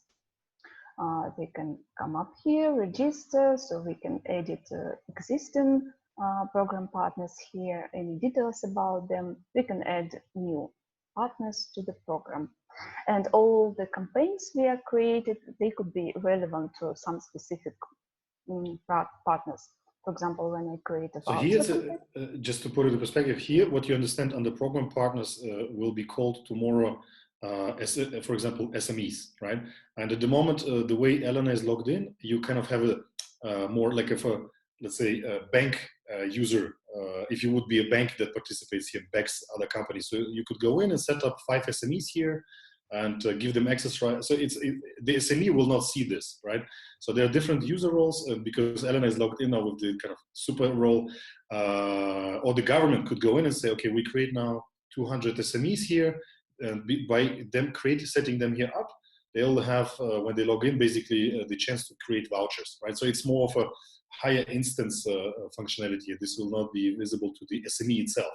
They can come up here, register, so we can edit existing program partners here, any details about them. We can add new partners to the program. And all the campaigns we are created, they could be relevant to some specific partners. For example, when I create a voucher. So here's just to put it in perspective, here what you understand under program partners will be called tomorrow, for example, SMEs, right? And at the moment, the way Elena is logged in, you kind of have a more like let's say a bank user. If you would be a bank that participates here, backs other companies, so you could go in and set up 5 SMEs here and give them access, right? So the SME will not see this, right? So there are different user roles, because Elena is logged in now with the kind of super role, or the government could go in and say, okay, we create now 200 SMEs here, and by them setting them here up, they'll have, when they log in, basically the chance to create vouchers, right? So it's more of a higher instance functionality. This will not be visible to the SME itself.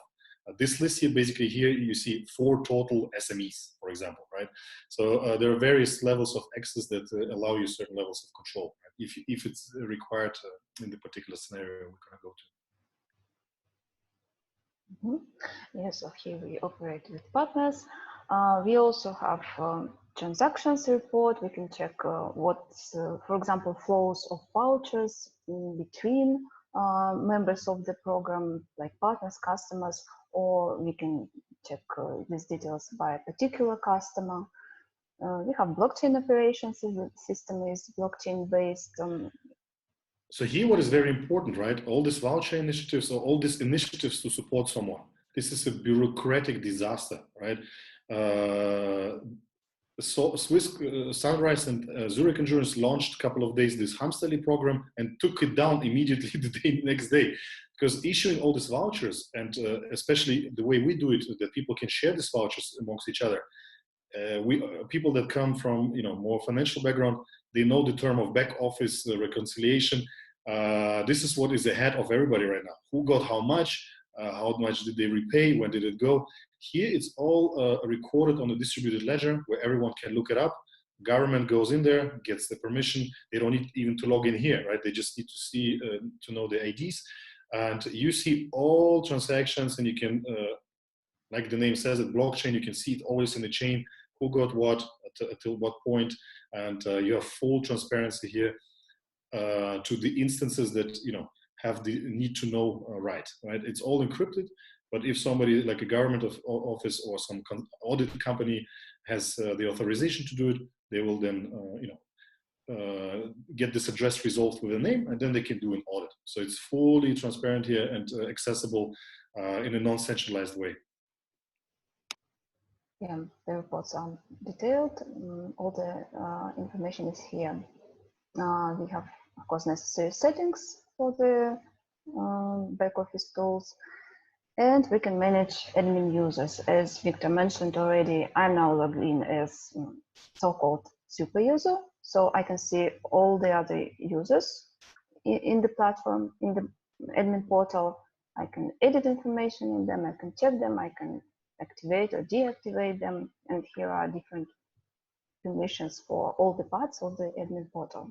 This list here, basically here you see 4 total SMEs, for example, right? So there are various levels of access that allow you certain levels of control, right? If it's required in the particular scenario we're going to go to. Mm-hmm. Yes, so here we operate with partners. We also have transactions report. We can check what's, for example, flows of vouchers in between members of the program, like partners, customers, or we can check these details by a particular customer. We have blockchain operations. The system is blockchain based. So here what is very important, right? All these voucher initiatives or all these initiatives to support someone. This is a bureaucratic disaster, right? So Swiss Sunrise and Zurich Insurance launched a couple of days this Hamsterli program and took it down immediately the next day, because issuing all these vouchers, and especially the way we do it, that people can share these vouchers amongst each other. People that come from more financial background, they know the term of back office reconciliation. This is what is ahead of everybody right now. Who got how much did they repay, when did it go? Here it's all recorded on a distributed ledger where everyone can look it up. Government goes in there, gets the permission. They don't need even to log in here, right? They just need to see, to know the IDs. And you see all transactions, and you can, like the name says, it blockchain, you can see it always in the chain, who got what, till what point, and you have full transparency here to the instances that, have the need to know right? It's all encrypted, but if somebody like a government office or some audit company has the authorization to do it, they will then, get this address resolved with a name, and then they can do an audit. So it's fully transparent here and accessible in a non-centralized way. Yeah, the reports are detailed. All the information is here. We have, of course, necessary settings for the back office tools, and we can manage admin users. As Victor mentioned already, I'm now logged in as so-called super user, so I can see all the other users in the platform, in the admin portal. I can edit information in them, I can check them, I can activate or deactivate them, and here are different permissions for all the parts of the admin portal.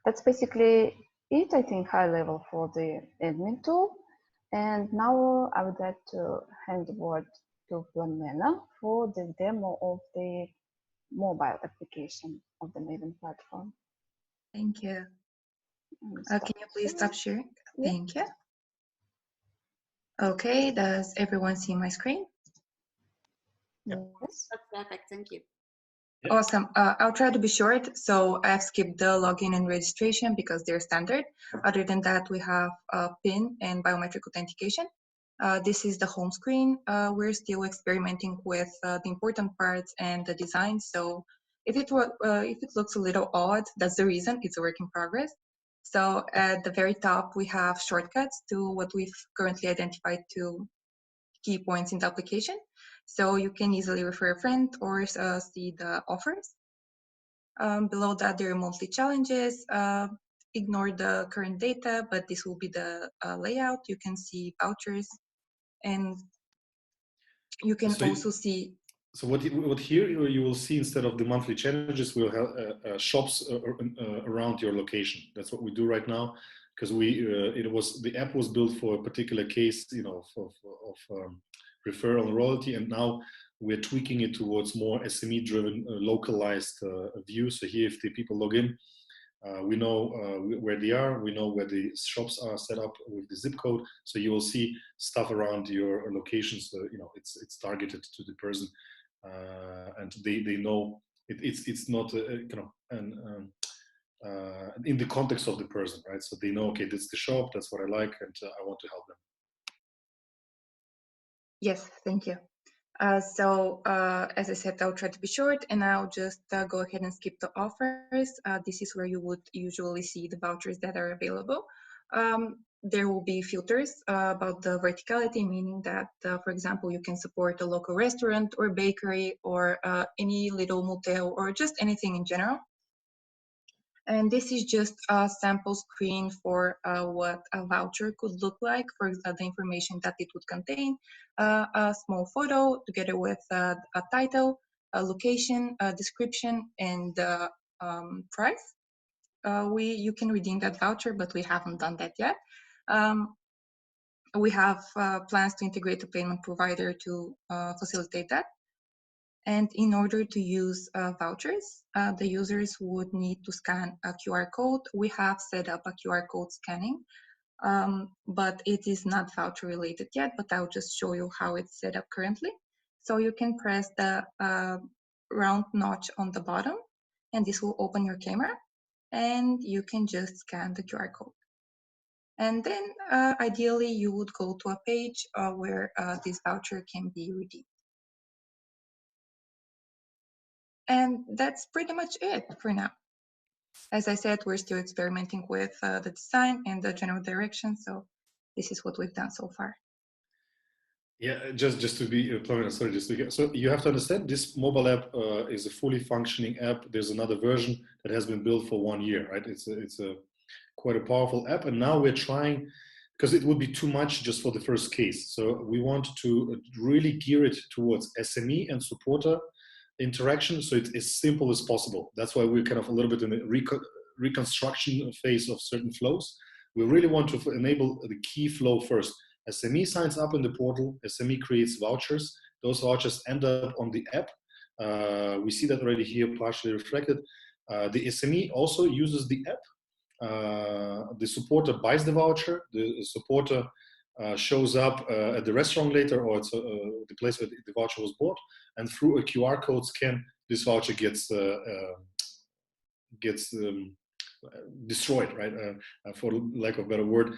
That's basically it, I think, high level for the admin tool. And now I would like to hand the word to Flormena for the demo of the mobile application of the MAVN platform. Thank you. Can you please stop sharing? Yeah. Thank you. Okay, does everyone see my screen? Yes. That's perfect. Thank you. Awesome. I'll try to be short. So I've skipped the login and registration because they're standard. Other than that, we have PIN and biometric authentication. This is the home screen. We're still experimenting with the important parts and the design. So if it looks a little odd, that's the reason. It's a work in progress. So at the very top, we have shortcuts to what we've currently identified to key points in the application. So you can easily refer a friend or see the offers. Below that, there are monthly challenges. Ignore the current data, but this will be the layout. You can see vouchers, and you can also see. So what here you will see, instead of the monthly challenges, we'll have shops around your location. That's what we do right now, because the app was built for a particular case, of referral and royalty, and now we're tweaking it towards more SME-driven, localized view. So here, if the people log in, we know where they are, we know where the shops are set up with the zip code. So you will see stuff around your location. So it's targeted to the person, and they know it's not in the context of the person, right? So they know, okay, that's the shop, that's what I like, and I want to help them. Yes, thank you. As I said, I'll try to be short, and I'll just go ahead and skip the offers. This is where you would usually see the vouchers that are available. There will be filters about the verticality, meaning that, for example, you can support a local restaurant or bakery or any little motel or just anything in general. And this is just a sample screen for what a voucher could look like, for the information that it would contain, a small photo together with a title, a location, a description, and price. You can redeem that voucher, but we haven't done that yet. We have plans to integrate a payment provider to facilitate that. And in order to use vouchers, the users would need to scan a QR code. We have set up a QR code scanning, but it is not voucher related yet, but I'll just show you how it's set up currently. So you can press the round notch on the bottom, and this will open your camera, and you can just scan the QR code. And then ideally, you would go to a page where this voucher can be redeemed. And that's pretty much it for now. As I said, we're still experimenting with the design and the general direction. So this is what we've done so far. Yeah, just to be sorry, so you have to understand, this mobile app is a fully functioning app. There's another version that has been built for 1 year, right? It's a quite a powerful app, and now we're trying, because it would be too much just for the first case. So we want to really gear it towards SME and supporter interaction, so it's as simple as possible. That's why we're kind of a little bit in the reconstruction phase of certain flows. We really want to enable the key flow first. SME signs up in the portal, SME creates vouchers, those vouchers end up on the app. We see that already here partially reflected. The SME also uses the app. The supporter buys the voucher, the supporter shows up at the restaurant later, or it's the place where the voucher was bought, and through a QR code scan, this voucher gets destroyed, right? For lack of a better word.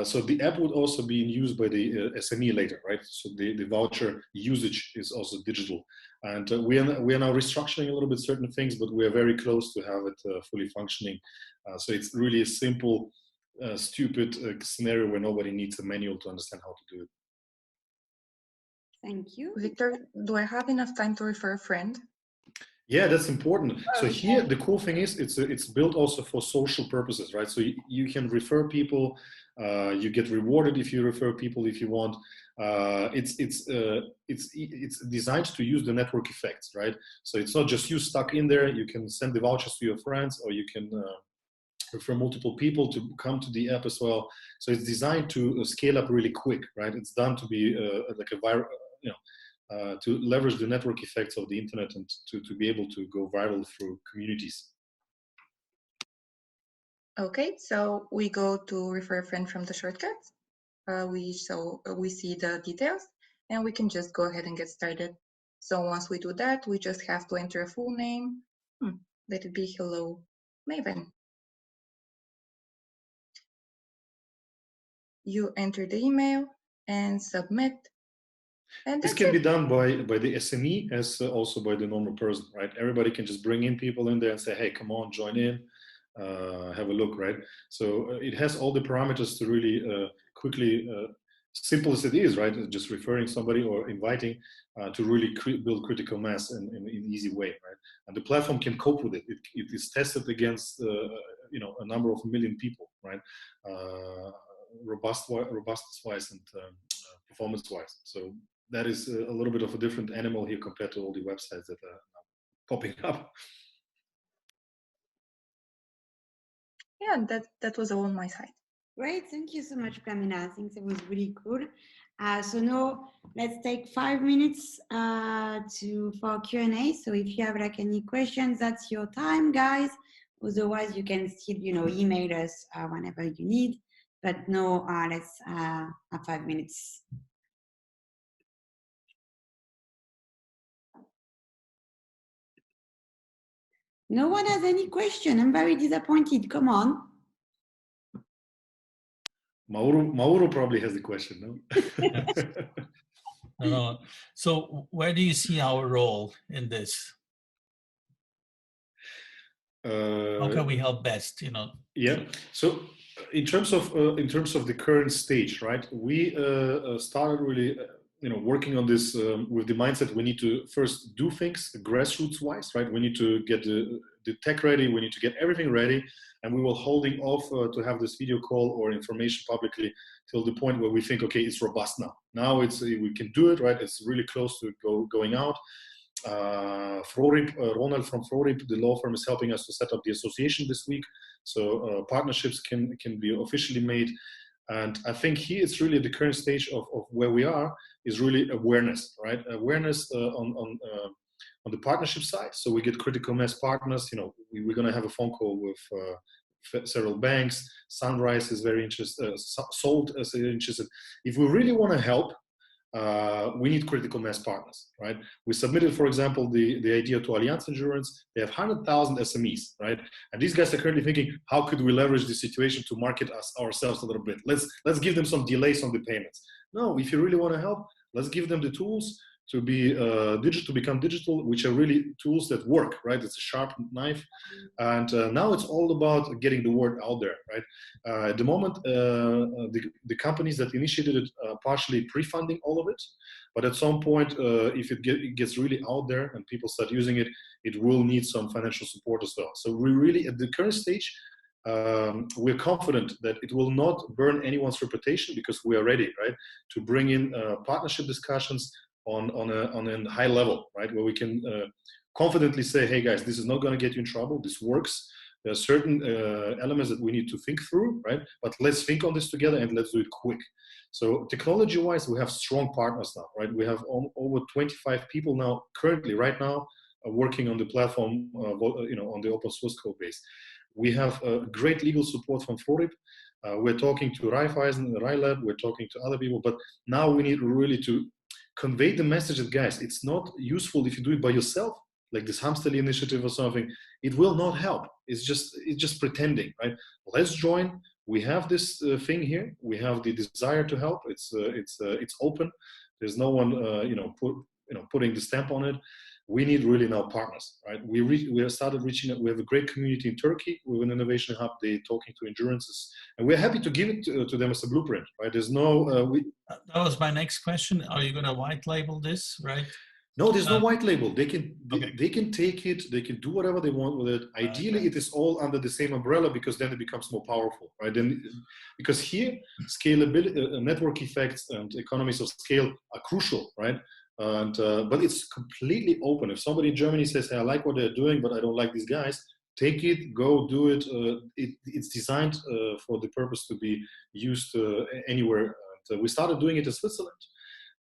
So the app would also be in use by the SME later, right? So the voucher usage is also digital. And we are now restructuring a little bit certain things, but we are very close to have it fully functioning. So it's really a simple, stupid scenario where nobody needs a manual to understand how to do it. Thank you. Victor, do I have enough time to refer a friend? Yeah, that's important. So Okay. here, the cool thing is it's built also for social purposes, right? So you can refer people, you get rewarded if you refer people if you want. It's designed to use the network effects, right? So it's not just you stuck in there. You can send the vouchers to your friends, or you can refer multiple people to come to the app as well. So it's designed to scale up really quick, right? It's done to be like a viral, to leverage the network effects of the internet and to be able to go viral through communities. Okay, so we go to refer a friend from the shortcuts. We see the details, and we can just go ahead and get started. So once we do that, we just have to enter a full name. Let it be hello, Maven. You enter the email and submit. And this can be done by the SME as also by the normal person, right? Everybody can just bring in people in there and say, hey, come on, join in, have a look, right? So it has all the parameters to really quickly, simple as it is, right? Just referring somebody or inviting to really build critical mass in an easy way, right? And the platform can cope with it. It is tested against, a number of million people, right? Robustness-wise and performance-wise. So that is a little bit of a different animal here compared to all the websites that are popping up. Yeah, that was all on my side. Great, thank you so much, Pamela. I think it was really cool. So now let's take 5 minutes for Q&A. So if you have like any questions, that's your time, guys. Otherwise, you can still, email us whenever you need. But no, let's have 5 minutes. No one has any question. I'm very disappointed. Come on. Mauro probably has a question, no? So where do you see our role in this? How can we help best? Yeah. So in terms of the current stage, right? We started really, working on this with the mindset we need to first do things grassroots wise, right? We need to get the tech ready. We need to get everything ready, and we will holding off to have this video call or information publicly till the point where we think, okay, it's robust now. Now we can do it, right? It's really close to going out. Ronald from Frorip, the law firm, is helping us to set up the association this week. So partnerships can be officially made. And I think here it's really the current stage of where we are is really awareness, right? Awareness on the partnership side. So we get critical mass partners. We're going to have a phone call with several banks. Sunrise is very interested. Salt is interested. If we really want to help, we need critical mass partners, right? We submitted, for example, the idea to Allianz Insurance. They have 100,000 SMEs, right? And these guys are currently thinking, how could we leverage the situation to market ourselves a little bit? Let's give them some delays on the payments. No, if you really want to help, let's give them the tools to be digital, to become digital, which are really tools that work, right? It's a sharp knife. And now it's all about getting the word out there, right? At the moment, the companies that initiated it are partially pre-funding all of it. But at some point, if it gets really out there and people start using it, it will need some financial support as well. So we really, at the current stage, we're confident that it will not burn anyone's reputation because we are ready, right? To bring in partnership discussions on a high level, right? Where we can confidently say, hey guys, this is not going to get you in trouble. This works. There are certain elements that we need to think through, right? But let's think on this together and let's do it quick. So technology-wise, we have strong partners now, right? We have over 25 people now, currently, right now, working on the platform, on the open source code base. We have great legal support from Frorip. We're talking to Raiffeisen, Railab, we're talking to other people, but now we need really to convey the message that, guys, it's not useful if you do it by yourself. like this Hamsterly initiative or something, it will not help. It's just pretending, right? Let's join. We have this thing here. We have the desire to help. It's open. There's no one putting the stamp on it. We need really now partners, right? We have started reaching out. We have a great community in Turkey with an innovation hub. They're talking to endurances, and we're happy to give it to them as a blueprint, right? There's no. That was my next question. Are you going to white label this, right? No, there's no white label. They can Okay. they can take it. They can do whatever they want with it. Ideally, it is all under the same umbrella, because then it becomes more powerful, right? Then, because here scalability, network effects, and economies of scale are crucial, right? And but it's completely open. If somebody in Germany says, "Hey, I like what they're doing, but I don't like these guys," take it, go do it. It's designed for the purpose to be used anywhere. And, we started doing it in Switzerland.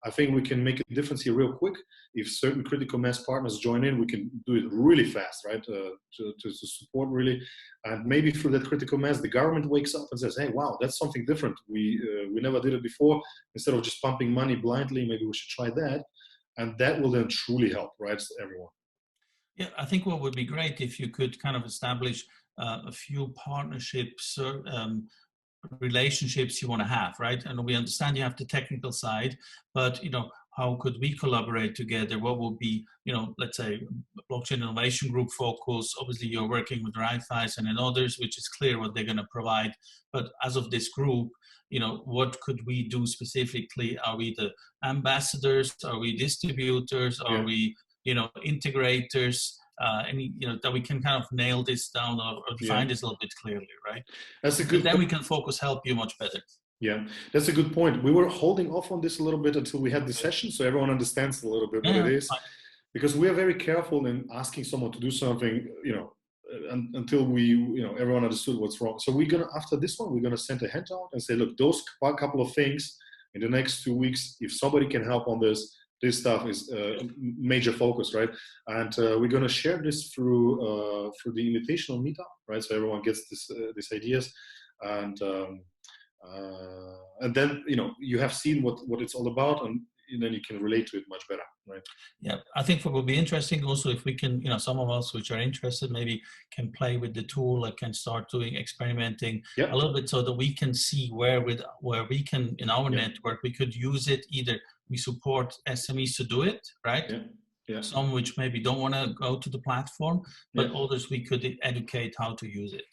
I think we can make a difference here real quick. If certain critical mass partners join in, we can do it really fast, right? To support really, and maybe through that critical mass, the government wakes up and says, "Hey, wow, that's something different. We never did it before. Instead of just pumping money blindly, maybe we should try that," and that will then truly help, right, everyone. Yeah, I think what would be great if you could kind of establish a few partnerships, relationships you want to have, right? And we understand you have the technical side, but how could we collaborate together? What would be, let's say, blockchain innovation group focus? Obviously, you're working with Raiffeisen and others, which is clear what they're going to provide. But as of this group, what could we do specifically? Are we the ambassadors? Are we distributors? Are we, integrators? That we can kind of nail this down or define this a little bit clearly, right? That's a good. Then we can help you much better. Yeah, that's a good point. We were holding off on this a little bit until we had the session, so everyone understands a little bit what it is, because we are very careful in asking someone to do something, until everyone understood what's wrong. So after this one, we're gonna send a handout and say, look, those couple of things in the next 2 weeks, if somebody can help on this stuff is major focus, right? And we're going to share this through the invitational meetup, right? So everyone gets these ideas, and then you have seen what it's all about, and then you can relate to it much better, right? Yeah, I think what will be interesting also, if we can, some of us which are interested maybe can play with the tool, like can start doing experimenting a little bit, so that we can see where we can in our network we could use it. Either we support SMEs to do it, right? Yeah. Some which maybe don't want to go to the platform, but others we could educate how to use it.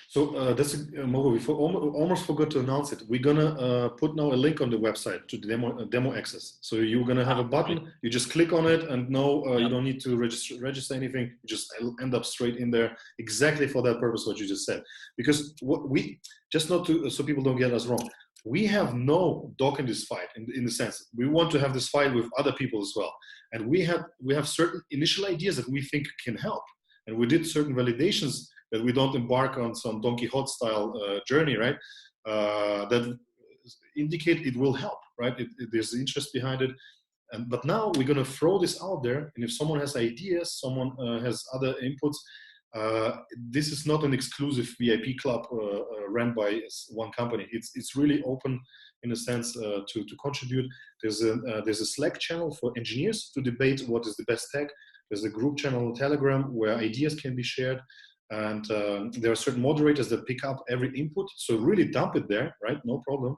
So that's Mogo. We almost forgot to announce it. We're gonna put now a link on the website to the demo access. So you're gonna have a button. You just click on it, and you don't need to register anything. You just end up straight in there, exactly for that purpose. What you just said. Because so people don't get us wrong. We have no dog in this fight, in the sense we want to have this fight with other people as well, and we have certain initial ideas that we think can help, and we did certain validations that we don't embark on some Don Quixote style journey, right? That indicate it will help, right? There's interest behind it, but now we're going to throw this out there, and if someone has ideas, someone has other inputs. This is not an exclusive VIP club run by one company. It's really open in a sense to contribute. There's a Slack channel for engineers to debate what is the best tech. There's a group channel on Telegram where ideas can be shared, and there are certain moderators that pick up every input. So really dump it there, right? No problem.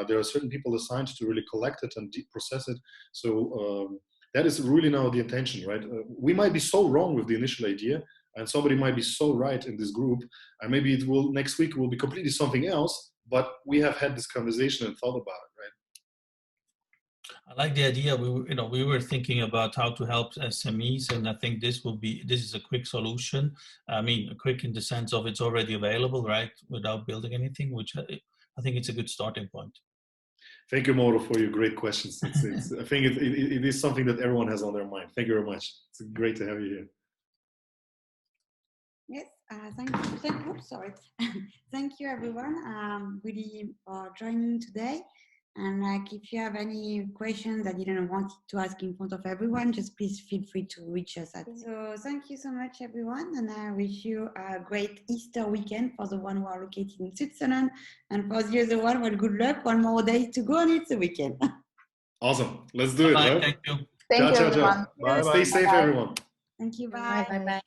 There are certain people assigned to really collect it and process it. So that is really now the intention, right? We might be so wrong with the initial idea, and somebody might be so right in this group, and maybe next week will be completely something else, but we have had this conversation and thought about it, right? I like the idea. We were thinking about how to help SMEs, and I think this is a quick solution. I mean, quick in the sense of it's already available, right? Without building anything, which I think it's a good starting point. Thank you, Mauro, for your great questions. I think it is something that everyone has on their mind. Thank you very much. It's great to have you here. Yes, thank you. Sorry. Thank you, everyone, really for joining today. And if you have any questions that you didn't want to ask in front of everyone, just please feel free to reach us at. So thank you so much, everyone, and I wish you a great Easter weekend for the one who are located in Switzerland, and for the other one, well, good luck. One more day to go, and it's a weekend. Awesome. Let's do it. Right? Thank you. Thank you, everyone. Bye. Stay safe, everyone. Thank you. Bye. Bye. Bye.